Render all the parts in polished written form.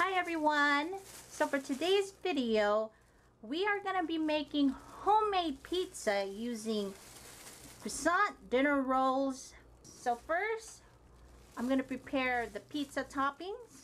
Hi everyone! So for today's video, we are going to be making homemade pizza using croissant dinner rolls. So first, I'm going to prepare the pizza toppings.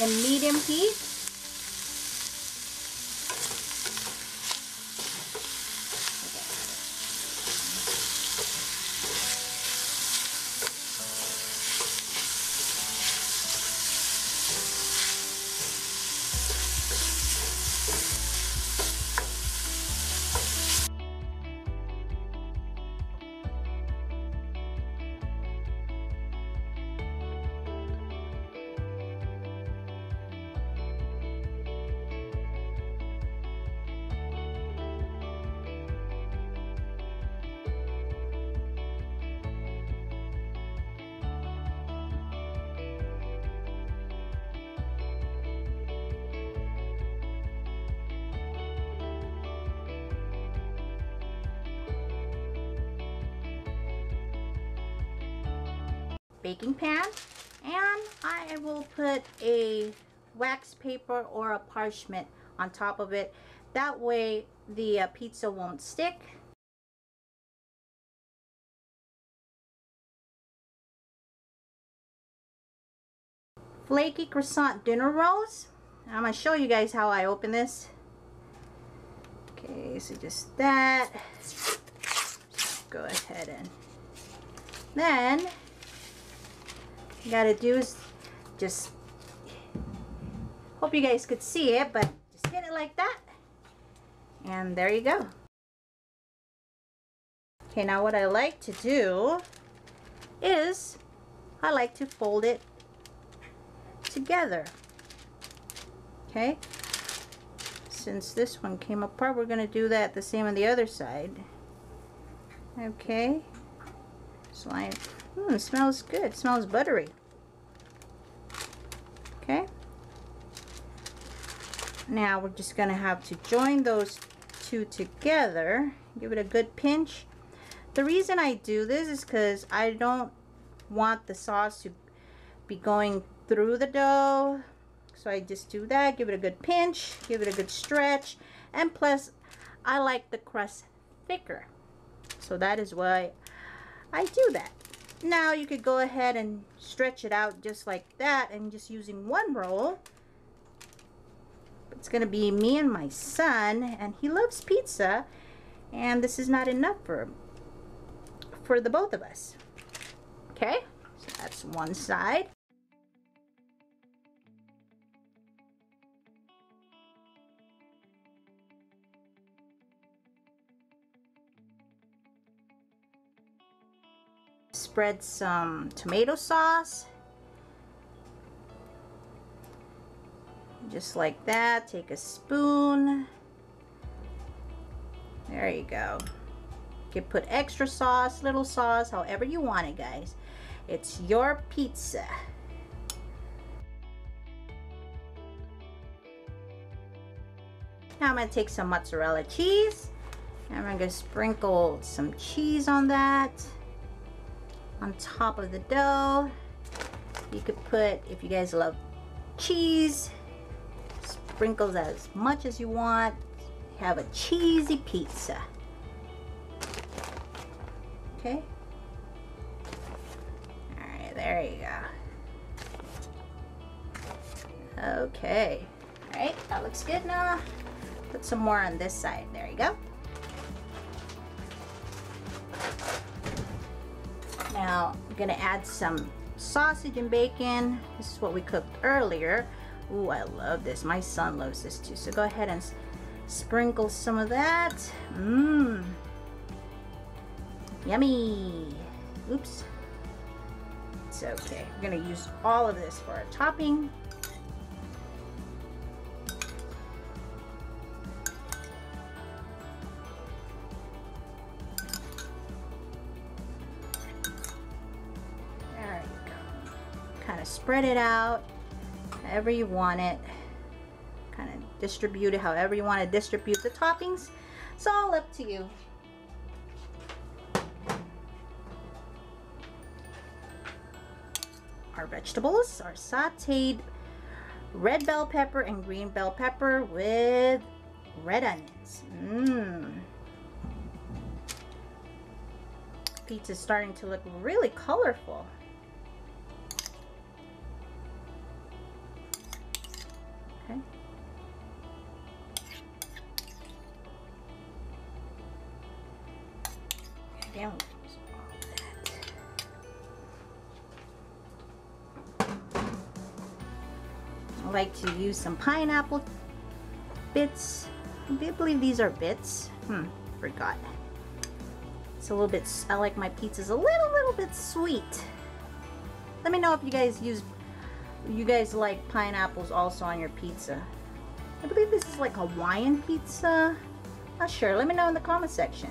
In medium heat. Baking pan, and I will put a wax paper or a parchment on top of it. That way the pizza won't stick. Flaky croissant dinner rolls. I'm going to show you guys how I open this. Okay, so just that. Just go ahead and then you gotta do is just, hope you guys could see it, but just get it like that, and there you go. Okay, now what I like to do is I like to fold it together. Okay, since this one came apart, we're gonna do that the same on the other side. Okay, so it smells good. It smells buttery. Okay. Now we're just going to have to join those two together. Give it a good pinch. The reason I do this is because I don't want the sauce to be going through the dough. So I just do that. Give it a good pinch. Give it a good stretch. And plus, I like the crust thicker. So that is why I do that. Now you could go ahead and stretch it out just like that, and just using one roll. It's going to be me and my son, and he loves pizza, and this is not enough for the both of us. Okay, so that's one side. Spread some tomato sauce. Just like that. Take a spoon. There you go. You can put extra sauce, little sauce, however you want it, guys. It's your pizza. Now I'm going to take some mozzarella cheese. And I'm going to sprinkle some cheese on that. On top of the dough. You could put, if you guys love cheese, sprinkles as much as you want. Have a cheesy pizza. Okay. Alright, there you go. Okay. Alright, that looks good now. Put some more on this side. There you go. Now, I'm gonna add some sausage and bacon. This is what we cooked earlier. Ooh, I love this. My son loves this too. So go ahead and sprinkle some of that. Mmm. Yummy. Oops. It's okay. We're gonna use all of this for a topping. There you go. Kind of spread it out however you want it. Kind of distribute it however you want to distribute the toppings. It's all up to you. Our vegetables are sauteed red bell pepper and green bell pepper with red onions. Mmm. Pizza's starting to look really colorful. Okay. Again, I like to use some pineapple bits. I do believe these are bits. Forgot. It's a little bit, I like my pizzas a little bit sweet. Let me know if you guys like pineapples also on your pizza. I believe this is like Hawaiian pizza. Not sure. Let me know in the comment section.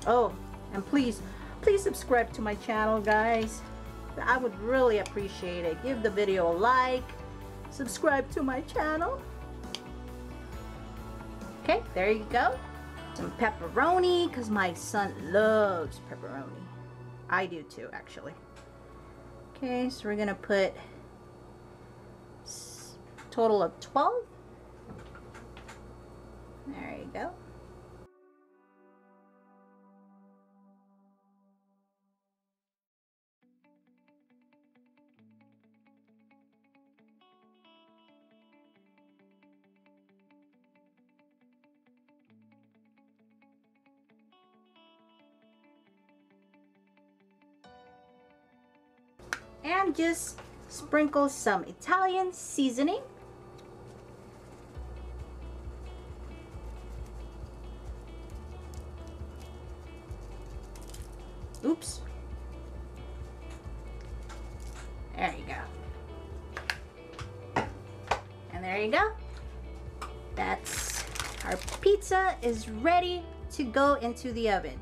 Oh, and please subscribe to my channel, guys. I would really appreciate it. Give the video a like. Subscribe to my channel. Okay, there you go. Some pepperoni, because my son loves pepperoni. I do too, actually. Okay, so we're going to put a total of 12. There you go. And just sprinkle some Italian seasoning. Oops. There you go. And there you go. That's our pizza is ready to go into the oven.